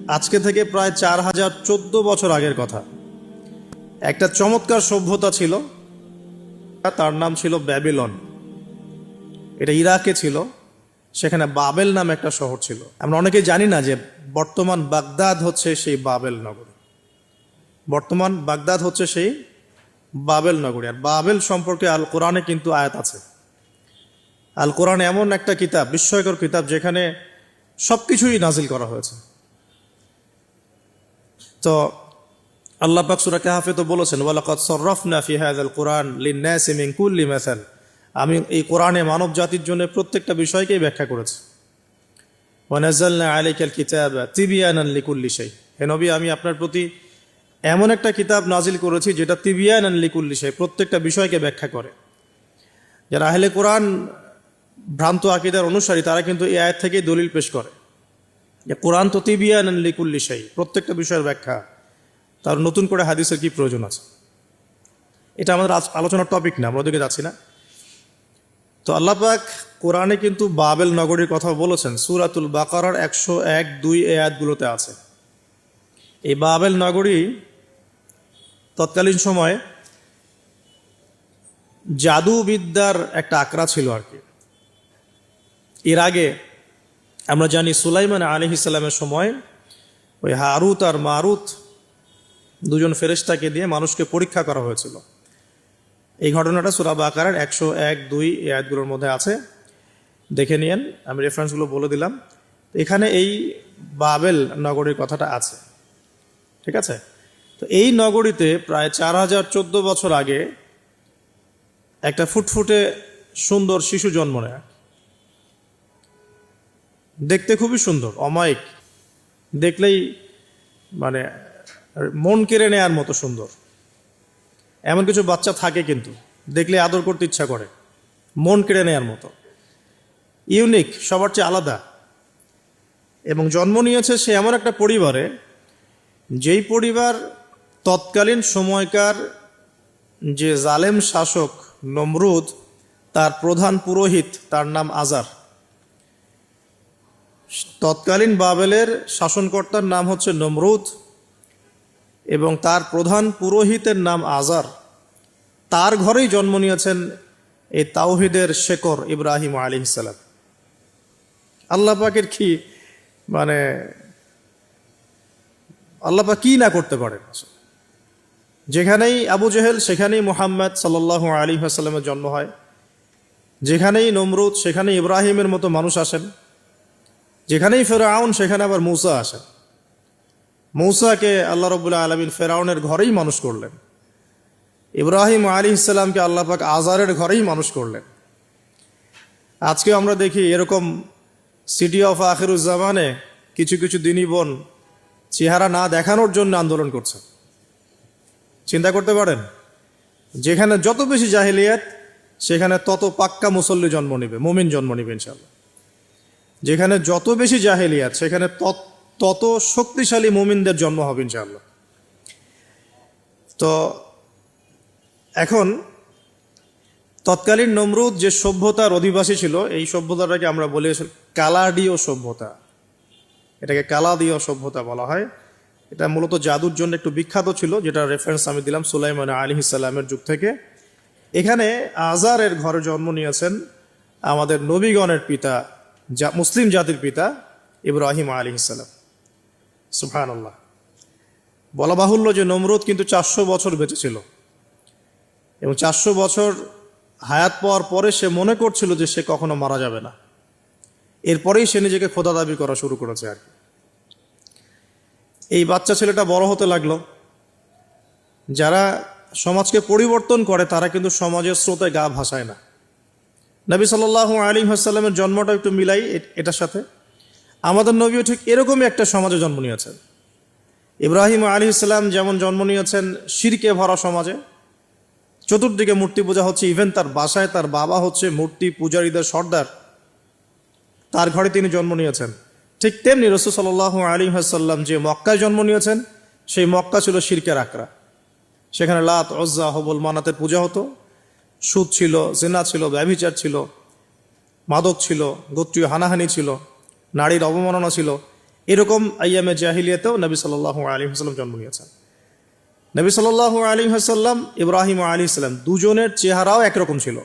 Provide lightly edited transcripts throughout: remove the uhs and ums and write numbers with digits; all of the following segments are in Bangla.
আজকে থেকে প্রায় 4014 বছর আগের কথা। একটা চমৎকার সভ্যতা ছিল, তার নাম ছিল ব্যাবিলন। এটা ইরাকে ছিল। সেখানে বাবেল নামে একটা শহর ছিল। আমরা অনেকেই জানি না যে বর্তমান বাগদাদ হচ্ছে সেই বাবেল নগরী। বর্তমান বাগদাদ হচ্ছে সেই বাবেল নগরী। আর বাবেল সম্পর্কে আল কোরআনে কিন্তু আয়াত আছে। আল কোরআন এমন একটা কিতাব, বিস্ময়কর কিতাব, যেখানে সবকিছুই নাজিল করা হয়েছে। তো আল্লাহ পাক সূরা কাহফে তো বলেছেন, ওয়ালাকাদ সাররাফনা ফি হাযাল কুরআন লিন-নাসি মিন কুল্লি মাসাল। আমি এই কোরআনে মানব জাতির জন্য প্রত্যেকটা বিষয়কেই ব্যাখ্যা করেছি। ওয়া নাযালনা আলাইকাল কিতাবা তিবয়ানান লিকুল্লি শাই। হে নবী, আমি আপনার প্রতি এমন একটা কিতাব নাজিল করেছি যেটা তিবয়ানান লিকুল্লি শাই, প্রত্যেকটা বিষয়কে ব্যাখ্যা করে। যারা আহলে কোরআন ভ্রান্ত আকীদার অনুসারী, তারা কিন্তু এই আয়াত থেকেই দলিল পেশ করে যে কোরআন তো তিবয়ানান লিকুল্লি শাই, প্রত্যেকটা বিষয়ের ব্যাখ্যা। তার নতুন করে হাদিসের কি প্রয়োজন আছে? এটা আমাদের আলোচনার টপিক না, আমরা ওদিকে যাচ্ছি না। তো আল্লাহ পাক কোরআনে কিন্তু বাবেল নগরীর কথা বলেছেন। সূরাতুল বাকারার 101-2 আয়াতগুলোতে আছে। এই বাবেল নগরী তৎকালীন সময়ে জাদুবিদ্যার একটা আকড়া ছিল আর কি। এর আগে আমরা জানি সুলাইমান আলাইহিস সালামের সময় ওই হারুত আর মারুত দুজন ফেরেশতাকে দিয়ে মানুষকে পরীক্ষা করা হয়েছিল। এই ঘটনাটা সূরা বাকারার 101-2 আয়াতগুলোর মধ্যে আছে, দেখে নিয়েন। আমি রেফারেন্সগুলো বলে দিলাম। এখানে এই বাবেল নগরীর কথাটা আছে, ঠিক আছে? তো এই নগরীতে প্রায় 4014 বছর আগে একটা ফুটফুটে সুন্দর শিশু জন্ম নেয়। দেখতে খুবই সুন্দর, অমায়িক, দেখলেই মানে মন কেড়ে নেয়ার মতো সুন্দর। এমন কিছু বাচ্চা থাকে কিন্তু দেখলে আদর করতে ইচ্ছা করে, মন কেড়ে নেয়ার মতো, ইউনিক, সবার চেয়ে আলাদা। এবং জন্ম নিয়েছে সে এমন একটা পরিবারে, যেই পরিবার তৎকালীন সময়কার যে জালেম শাসক নমরুদ, তার প্রধান পুরোহিত, তার নাম আজার। তৎকালীন বাবেলের শাসনকর্তার নাম হচ্ছে নমরুদ এবং তার প্রধান পুরোহিতের নাম আজার। তার ঘরেই জন্ম নিয়েছেন এই তাওহীদের শেকর ইব্রাহিম আলাইহিস সালাম। আল্লাহ পাকের কি মানে, আল্লাহ পাক কি না করতে পারেন। যেখানেই আবু জেহেল সেখানেই মুহাম্মদ সাল্লাল্লাহু আলাইহি ওয়াসাল্লামের জন্ম হয়। যেখানেই নমরুদ সেখানেই ইব্রাহিমের মতো মানুষ আসেন। যেখানেই ফেরাউন সেখানে আবার মূসা আসেন। মূসাকে আল্লাহ রাব্বুল আলামিন ফেরাউনের ঘরেই মানুষ করলেন। ইব্রাহিম আলাইহিস সালামকে আল্লাহ পাক আজারের ঘরেই মানুষ করলেন। আজকে আমরা দেখি এরকম সিটি অফ আখিরুজ্জামানে কিছু কিছু দিনী বোন চেহারা না দেখানোর জন্য আন্দোলন করছে। চিন্তা করতে পারেন, যেখানে যত বেশি জাহেলিয়াত সেখানে তত পাক্কা মুসল্লি জন্ম নেবে, মুমিন জন্ম নেবে ইনশাআল্লাহ। যেখানে যত বেশি জাহেলিয়াত সেখানে তত শক্তিশালী মুমিনদের জন্ম হবে ইনশাআল্লাহ। তো এখন তৎকালীন নমরুদ যে সভ্যতার অধিবাসী ছিল, এই সভ্যতাটাকে আমরা বলি কালাদীয় সভ্যতা। এটাকে কালাদীয় সভ্যতা বলা হয়। এটা মূলত জাদুর জন্য একটু বিখ্যাত ছিল, যেটা রেফারেন্স আমি দিলাম সুলাইমান আলাইহিস সালামের যুগ থেকে। এখানে আজারের ঘরে জন্ম নিয়েছেন আমাদের নবীগণের পিতা, মুসলিম জাতির পিতা ইব্রাহিম আলাইহিস সালাম। সুবহানাল্লাহ। বলা বাহুল্য যে নমরুদ কিন্তু 400 বছর বেঁচে ছিল এবং 400 বছর হায়াত পাওয়ার পরে সে মনে করছিল যে সে কখনো মারা যাবে না। এরপরেই সে নিজেকে খোদা দাবি করা শুরু করেছে আর কি। এই বাচ্চা ছেলেটা বড় হতে লাগলো। যারা সমাজকে পরিবর্তন করে তারা কিন্তু সমাজের স্রোতে গা ভাসায় না। নবী সাল্লাল্লাহু আলাইহি ওয়াসাল্লামের জন্মটা একটু মিলাই এটার সাথে। আমাদের নবীও ঠিক এরকমই একটা সমাজে জন্ম নিয়েছেন। ইব্রাহিম আলাইহিস সালাম যেমন জন্ম নিয়েছেন শিরকে ভরা সমাজে, চতুর্দিকে মূর্তি পূজা হচ্ছে, ইভেন তার বাসায় তার বাবা হচ্ছে মূর্তি পূজারীদের সর্দার, তার ঘরে তিনি জন্ম নিয়েছেন। ঠিক তেমনি রাসূল সাল্লাল্লাহু আলাইহি ওয়াসাল্লাম যে মক্কায় জন্ম নিয়েছেন, সেই মক্কা ছিল শিরকের আকড়া। সেখানে লাত, উজ্জা, হবল, মানাতের পূজা হতো। সুদ ছিল, জিনা ছিল, ব্যভিচার ছিল, মাদক ছিল, গোত্রীয় হানাহানি ছিল, নারীর অবমাননা ছিল। এরকম আইয়ামে জাহিলিয়াতেও নবী সাল্লাল্লাহু আলাইহি ওয়াসাল্লাম জন্ম নিয়েছেন। নবী সাল্লাল্লাহু আলাইহি ওয়াসাল্লাম, ইব্রাহিম আলাইহিস সালাম, দুজনের চেহারাও একরকম ছিল।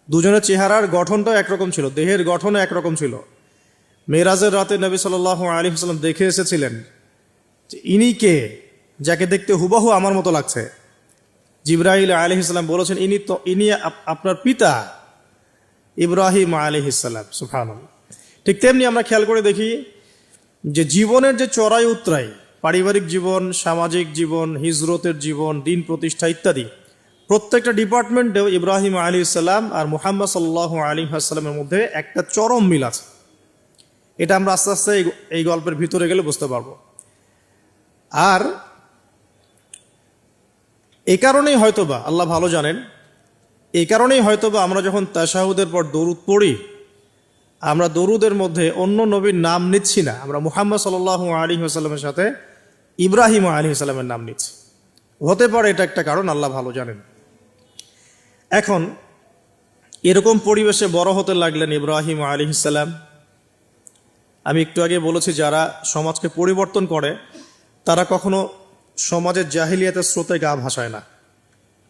দুজনের চেহারার গঠনটাও একরকম ছিল, দেহের গঠনও একরকম ছিল। মেরাজের রাতে নবী সাল্লাল্লাহু আলাইহি ওয়াসাল্লাম দেখে এসেছিলেন যে ইনি কে, যাকে দেখতে হুবহু আমার মতো লাগছে। জিবরাইল আলাইহিস সালাম বলেছেন, ইনি আপনার পিতা ইব্রাহিম আলাইহিস সালাম। সুবহানাল্লাহ। ঠিক তেমনি আমরা খেয়াল করে দেখি যে জীবনের যে চড়াই উতরাই, পারিবারিক জীবন, সামাজিক জীবন, হিজরতের জীবন, দিন প্রতিষ্ঠা ইত্যাদি, প্রত্যেকটা ডিপার্টমেন্টেও ইব্রাহিম আলাইহিস সালাম আর মুহাম্মদ সাল্লাল্লাহু আলাইহি ওয়াসাল্লামের মধ্যে একটা চরম মিল আছে। এটা আমরা আস্তে আস্তে এই গল্পের ভিতরে গেলে বুঝতে পারবো। আর এই কারণেই হয়তোবা আল্লাহ ভালো জানেন, এই কারণেই হয়তোবা আমরা যখন তাশাহুদের পর দরুদ পড়ি, আমরা দরুদের মধ্যে অন্য নবীর নাম নিচ্ছি না, আমরা মুহাম্মদ সাল্লাল্লাহু আলাইহি ওয়াসাল্লামের সাথে ইব্রাহিম আলাইহিস সালামের নাম নিচ্ছি। হতে পারে এটা একটা কারণ, আল্লাহ ভালো জানেন। এখন এরকম পরিবেশে বড় হতে লাগলেন ইব্রাহিম আলাইহিস সালাম। আমি একটু আগে বলেছি, যারা সমাজকে পরিবর্তন করে তারা কখনো সমাজের জাহিলিয়াতের স্রোতে গা ভাসায় না।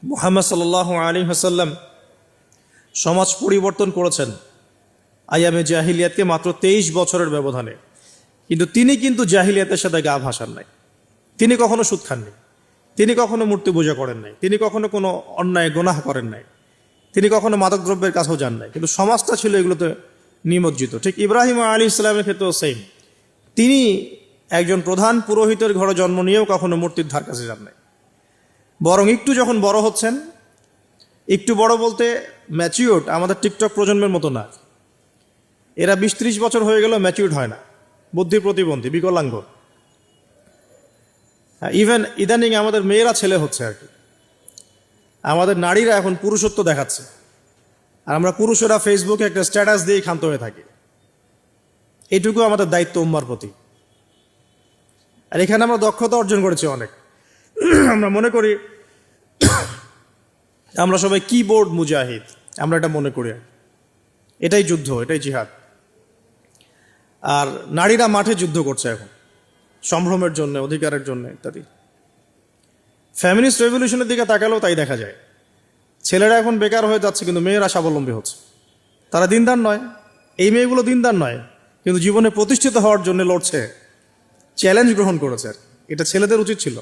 মুহাম্মদ সাল্লাল্লাহু আলাইহি ওয়াসাল্লাম সমাজ পরিবর্তন করেছেন আইয়ামে জাহিলিয়াতকে মাত্র 23 বছরের ব্যবধানে, কিন্তু তিনি কিন্তু জাহিলিয়াতের সাথে গা ভাসান নাই। তিনি কখনো সুদ খাননি, তিনি কখনো মূর্তি পূজা করেন নাই, তিনি কখনো কোনো অন্যায় গুনাহ করেন নাই, তিনি কখনো মাদকদ্রব্যের কাছেও যান নাই, কিন্তু সমাজটা ছিল এগুলোতে নিমজ্জিত। ঠিক ইব্রাহিম আলাইহিস সালামের ক্ষেত্রেও সেম। তিনি একজন প্রধান পুরোহিতের ঘরে জন্ম নিয়েও কখনো মূর্তির ধার কাছে যান নাই। বরং একটু যখন বড় হচ্ছেন, একটু বড় বলতে ম্যাচিউরড, আমাদের টিকটক প্রজন্মের মতো না, এরা 20-30 বছর হয়ে গেল ম্যাচিউরড হয় না, বুদ্ধি প্রতিবন্ধী, বিকলাঙ্গ। ইভেন ইদানিং আমাদের মেয়েরা ছেলে হচ্ছে আর কি। আমাদের নারীরা এখন পুরুষত্ব দেখাচ্ছে, আর আমরা পুরুষেরা ফেসবুকে একটা স্ট্যাটাস দিয়ে ক্ষান্ত হয়ে থাকি। এইটুকু আমাদের দায়িত্ব উম্মার প্রতি। আর এখানে আমরা দক্ষতা অর্জন করেছি অনেক। আমরা মনে করি আমরা সবাই কিবোর্ড মুজাহিদ, আমরা এটা মনে করি। এটাই যুদ্ধ, এটাই জিহাদ। আর নারীরা মাঠে যুদ্ধ করছে এখন, সম্ভ্রমের জন্য, অধিকারের জন্য ইত্যাদি। ফ্যামিনিস্ট রেভলিউশনের দিকে তাকালেও তাই দেখা যায়। ছেলেরা এখন বেকার হয়ে যাচ্ছে, কিন্তু মেয়েরা স্বাবলম্বী হচ্ছে। তারা দিনদার নয়, এই মেয়েগুলো দিনদার নয়, কিন্তু জীবনে প্রতিষ্ঠিত হওয়ার জন্য লড়ছে, চ্যালেঞ্জ গ্রহণ করেছে। এটা ছেলেদের উচিত ছিল।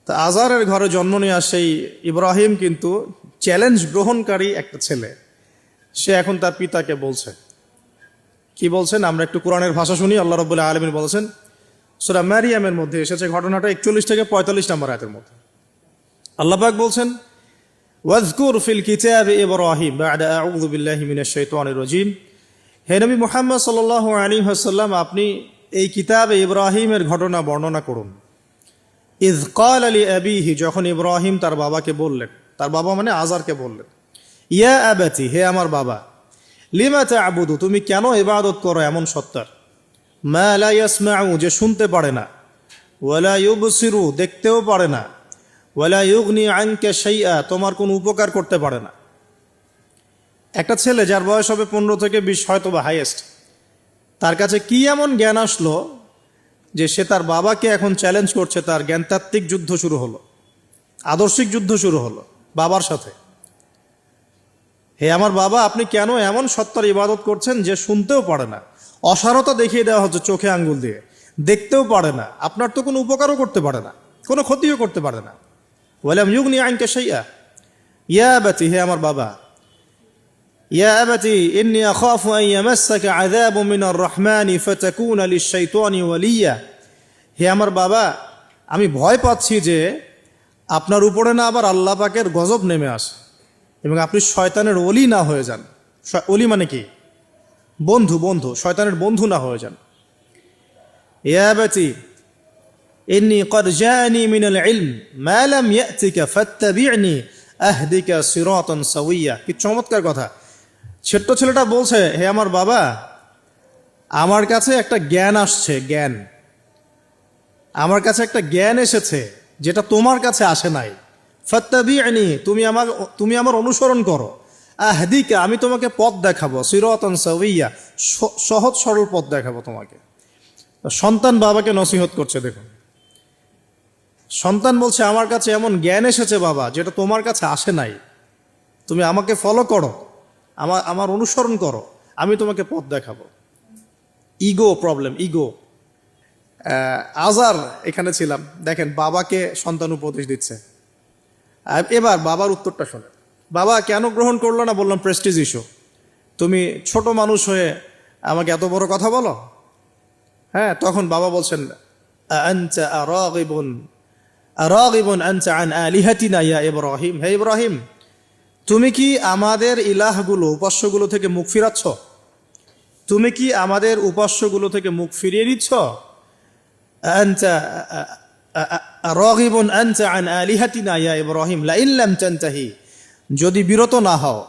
তা আজারের ঘরে জন্ম নিয়ে সেই ইব্রাহিম কিন্তু চ্যালেঞ্জ গ্রহণকারী একটা ছেলে। সে এখন তার পিতাকে বলছে, কি বলছেন আমরা একটু কোরআনের ভাষা শুনি। আল্লাহ রাব্বুল আলামিন বলেছেন, সূরা মারিয়ামের মধ্যে এসেছে ঘটনাটা 41 থেকে 45 নম্বর আয়াতের মধ্যে। আল্লাহ পাক বলছেন, ওয়াজকুর ফিল কিতাবি ইব্রাহিম বা'দা আউযু বিল্লাহি মিনাশ শাইতানির রাজীম। হে নবী মুহাম্মদ সাল্লাল্লাহু আলাইহি ওয়াসাল্লাম, আপনি এই কিতাবে ইব্রাহিমের ঘটনা বর্ণনা করুন। ইয ক্বালা লিআবিহি, যখন ইব্রাহিম তার বাবাকে বললেন, তার বাবা মানে আজারকে বললেন, ইয়া আবাতি, হে আমার বাবা, লিমা তা'বুদু, তুমি কেন ইবাদত করো এমন সত্তার, মা লা ইয়াসমাউ, যে শুনতে পারে না, ওয়ালা ইউবসিরু, দেখতেও পারে না, ওয়ালা ইউগনি আনকা শাইআ, তোমার কোনো উপকার করতে পারে না। একটা ছেলে যার বয়স হবে 15 থেকে 20, হয়তো বা হাইয়েস্ট, তার কাছে কি এমন জ্ঞান আসলো যে সে তার বাবাকে এখন চ্যালেঞ্জ করছে। তার জ্ঞানতাত্ত্বিক যুদ্ধ শুরু হলো, আদর্শিক যুদ্ধ শুরু হলো বাবার সাথে। হে আমার বাবা, আপনি কেন এমন সত্তার ইবাদত করছেন যে শুনতেও পারে না? অসারতা দেখিয়ে দেওয়া হচ্ছে চোখে আঙ্গুল দিয়ে, দেখতেও পারে না, আপনার তো কোনো উপকারও করতে পারে না, কোনো ক্ষতিও করতে পারে না। ওয়ালাম ইউগনি আনকা শাইআ, ইয়া আবাতি, হে আমার বাবা, ইয়া আবাতি ইন্নী আখাফু আন ইয়ামাসসাকা আযাবুম মিনার রাহমানি ফাতাকুনা লিশ-শাইতানি ওয়ালিয়া, হে আমার বাবা, আমি ভয় পাচ্ছি যে আপনার উপরে না আবার আল্লাহ পাকের গজব নেমে আসে এবং আপনি শয়তানের ওলি না হয়ে যান। ওলি মানে কি? বন্ধু, বন্ধু, শয়তানের বন্ধু না হয়ে যান। ইয়া আবাতি ইন্নী ক্বাদ জাআনি মিনাল ইলম মা লাম ইয়াতিকা ফাত্তাবি'নি আহদিকা সিরাতান সাওয়িয়া। কি চমৎকার কথা! ছোট্ট ছেলেটা বলছে, হে আমার বাবা, আমার কাছে একটা জ্ঞান আসছে, জ্ঞান, আমার কাছে একটা জ্ঞান এসেছে যেটা তোমার কাছে আসে নাই। ফাত্তাবি'নি, তুমি আমার অনুসরণ করো। আহদিকা, আমি তোমাকে পথ দেখাবো। সিরাতান সাওয়িয়া, সহজ সরল পথ দেখাবো তোমাকে। সন্তান বাবাকে নসিহত করছে, দেখুন সন্তান বলছে আমার কাছে এমন জ্ঞান এসেছে বাবা যেটা তোমার কাছে আসে নাই, তুমি আমাকে ফলো করো, আমার অনুসরণ করো, আমি তোমাকে পথ দেখাবো। Ego problem, ego. আজার এখানে ছিলাম, দেখেন বাবাকে সন্তান উপদেশ দিচ্ছে। এবার বাবার উত্তরটা শোনেন। বাবা কেন গ্রহণ করলো না? বললাম প্রেস্টিজ ইস্যু। তুমি ছোট মানুষ হয়ে আমাকে এত বড় কথা বলো। হ্যাঁ, তখন বাবা বলছেন আনতা আরাগিবুন আনতা আন আলিহাতিনা ইয়া ইব্রাহিম, হে ইব্রাহিম তুমি কি আমাদের ইলাহগুলো, উপাস্যগুলো থেকে মুখ ফিরাচ্ছ? তুমি কি আমাদের উপাস্যগুলো থেকে মুখ ফিরিয়ে দিচ্ছ? আনতা রাগিবুন আনতা আন আলিহাতিনা ইয়া ইব্রাহিম লাইন লাম তানতাহি, যদি বিরত না হও,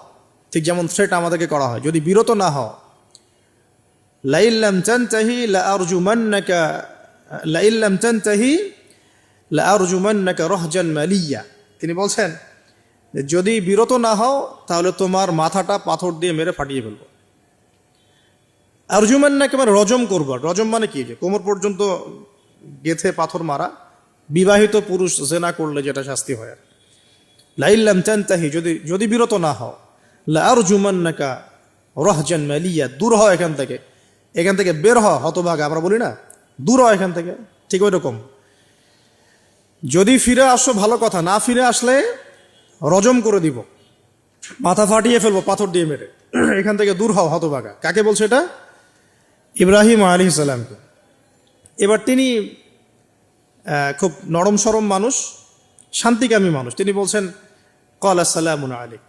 ঠিক যেমন থ্রেট আমাদেরকে করা হয়, যদি বিরত না হও, লাইন লাম তানতাহি লাআরজুমান্নাকা লাইন লাম তানতাহি লাআরজুমান্নাকা রাহজান মালিয়া। তিনি বলছেন যদি বিরত না হও তাহলে তোমার মাথাটা পাথর দিয়ে মেরে ফাটিয়ে ফেলবো। আরজুমান্নাকা মানে রজম করবো। রজম মানে কি? যে কোমর পর্যন্ত গেথে পাথর মারা, বিবাহিত পুরুষ জেনা করলে যেটা শাস্তি হয়। লাইল্লাম তানতাহি, যদি বিরত না হও, লাআরজুমান্নাকা রাহজান মালিয়া, দূর হও এখান থেকে বের হও হতভাগা, আমরা বলি না দূর হও এখান থেকে, ঠিক ওই রকম। যদি ফিরে আসো ভালো কথা, না ফিরে আসলে রজম করে দিব, মাথা ফাটিয়ে ফেলবো পাথর দিয়ে মেরে, এখান থেকে দূর হও হতভাগা। কাকে বলছে এটা? ইব্রাহিম আলাইহিস সালামকে। এবার তিনি খুব নরম সরম মানুষ, শান্তিকামী মানুষ, তিনি বলছেন ক্বালা সালামুন আলাইক।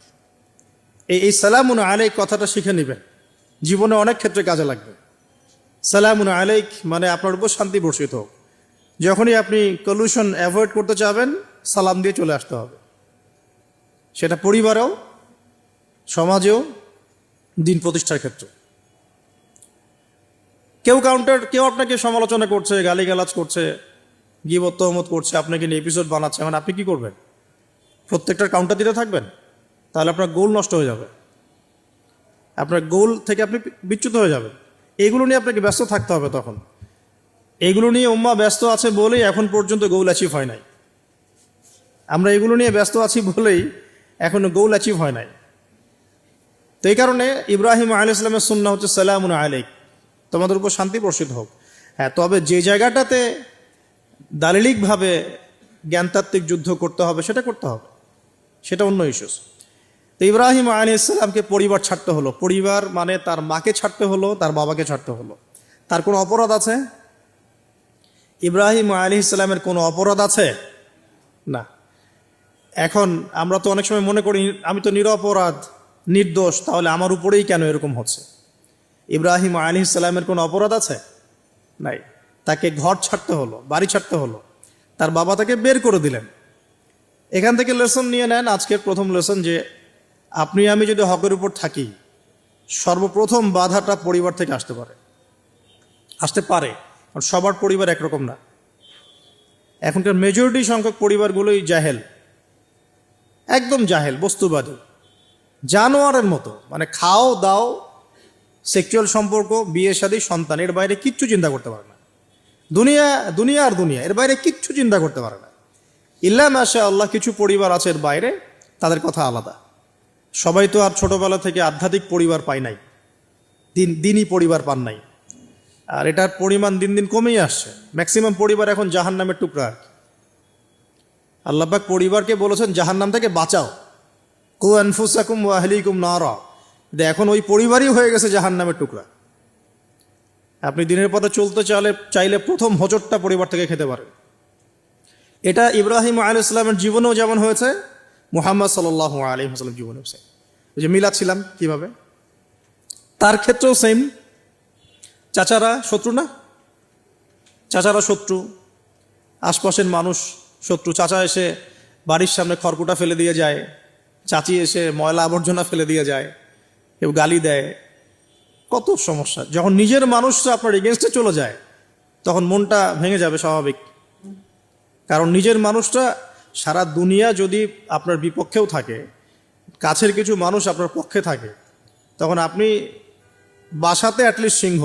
এই সালামুন আলাইক কথাটা শিখে নেবেন, জীবনে অনেক ক্ষেত্রে কাজে লাগবে। সালামুন আলাইক মানে আপনার উপর শান্তি বর্ষিত হোক। যখনই আপনি কলিউশন অ্যাভয়েড করতে চাবেন, সালাম দিয়ে চলে আসতে হবে, সেটা পরিবারেও, সমাজেও, দিন প্রতিষ্ঠার ক্ষেত্রে। কেউ আপনাকে সমালোচনা করছে, গালিগালাজ করছে, গীবত তহমত করছে, আপনাকে নিয়ে এপিসোড বানাচ্ছে, মানে আপনি কি করবেন? প্রত্যেকটার কাউন্টার দিতে থাকবেন? তাহলে আপনার গোল নষ্ট হয়ে যাবে, আপনার গোল থেকে আপনি বিচ্যুত হয়ে যাবেন। এগুলো নিয়ে আপনাকে ব্যস্ত থাকতে হবে। তখন এগুলো নিয়ে উম্মাহ ব্যস্ত আছে বলেই এখন পর্যন্ত গোল অ্যাচিভ হয় নাই। আমরা এগুলো নিয়ে ব্যস্ত আছি বলেই এখনো গোল অ্যাচিভ হয় নাই। তো এই কারণে ইব্রাহিম আলাইহিস সালামের সুন্নাহ হচ্ছে সালামুন আলাইক, তোমাদের উপর শান্তি বর্ষিত হোক। হ্যাঁ, তবে যে জায়গাটাতে দালিলিকভাবে জ্ঞানতাত্ত্বিক যুদ্ধ করতে হবে সেটা করতে হবে, সেটা অন্য ইস্যুস। তো ইব্রাহিম আলাইহিস সালামকে পরিবার ছাড়তে হলো। পরিবার মানে তার মাকে ছাড়তে হলো, তার বাবাকে ছাড়তে হলো। তার কোনো অপরাধ আছে? ইব্রাহিম আলাইহিস সালামের কোনো অপরাধ আছে? না। এখন আমরা তো অনেক সময় মনে করি আমি তো নিরপরাধ, নির্দোষ, তাহলে আমার উপরেই কেন এরকম হচ্ছে? ইব্রাহিম আলাইহিস সালামের কোনো অপরাধ আছে? নাই। তাকে ঘর ছাড়তে হলো, বাড়ি ছাড়তে হলো, তার বাবা তাকে বের করে দিলেন। এখান থেকে লেসন নিয়ে নেন, আজকের প্রথম লেসন, যে আপনি আমি যদি হকের উপর থাকি, সর্বপ্রথম বাধাটা পরিবার থেকে আসতে পারে। কারণ সবার পরিবার একরকম না। এখনকার মেজরিটি সংখ্যক পরিবারগুলোই জাহেল, একদম জাহেল, বস্তুবাদী, জানোয়ারের মতো। মানে খাও দাও, সেক্সুয়াল সম্পর্ক, বিয়ে শাদী, সন্তান, এর বাইরে কিচ্ছু চিন্তা করতে পারে না। দুনিয়া আর দুনিয়া, এর বাইরে কিচ্ছু চিন্তা করতে পারে না। ইল্লা মাশা আল্লাহ, কিছু পরিবার আছে এর বাইরে, তাদের কথা আলাদা। সবাই তো আর ছোটবেলা থেকে আধ্যাত্মিক পরিবার পায় নাই, দিনই পরিবার পান নাই। আর এটার পরিমাণ দিন দিন কমেই আসছে। ম্যাক্সিমাম পরিবার এখন জাহান্নামের টুকরা আর কি। আল্লাহ পাক পরিবারকে বলেছেন জাহান্নাম থেকে বাঁচাও, কু আনফুসাকুম ওয়া আহলিকুম নারা। এখন ওই পরিবারই হয়ে গেছে জাহান্নামের টুকরা। আপনি দিনের পথে চলতে চাইলে প্রথম হোঁচটটা পরিবার থেকে খেতে পারেন। এটা ইব্রাহিম আলাইহিস সালামের জীবনেও যেমন হয়েছে, মুহাম্মদ সাল্লাল্লাহু আলাইহি ওয়াসাল্লাম জীবনেও সেম। ওই যে মিলাচ্ছিলাম কিভাবে, তার ক্ষেত্রেও সেম। চাচারা শত্রু না? চাচারা শত্রু, আশপাশের মানুষ শত্রু। চাচা এসে বাড়ির সামনে খড়কুটা ফেলে দিয়ে যায়, চাচি এসে ময়লা আবর্জনা ফেলে দিয়ে যায়, কেউ গালি দেয়, কত সমস্যা। যখন নিজের মানুষরা আপনার এগেনস্টে চলে যায় তখন মনটা ভেঙে যাবে, স্বাভাবিক। কারণ নিজের মানুষটা, সারা দুনিয়া যদি আপনার বিপক্ষেও থাকে, কাছের কিছু মানুষ আপনার পক্ষে থাকে, তখন আপনি বাসাতে অ্যাটলিস্ট সিংহ,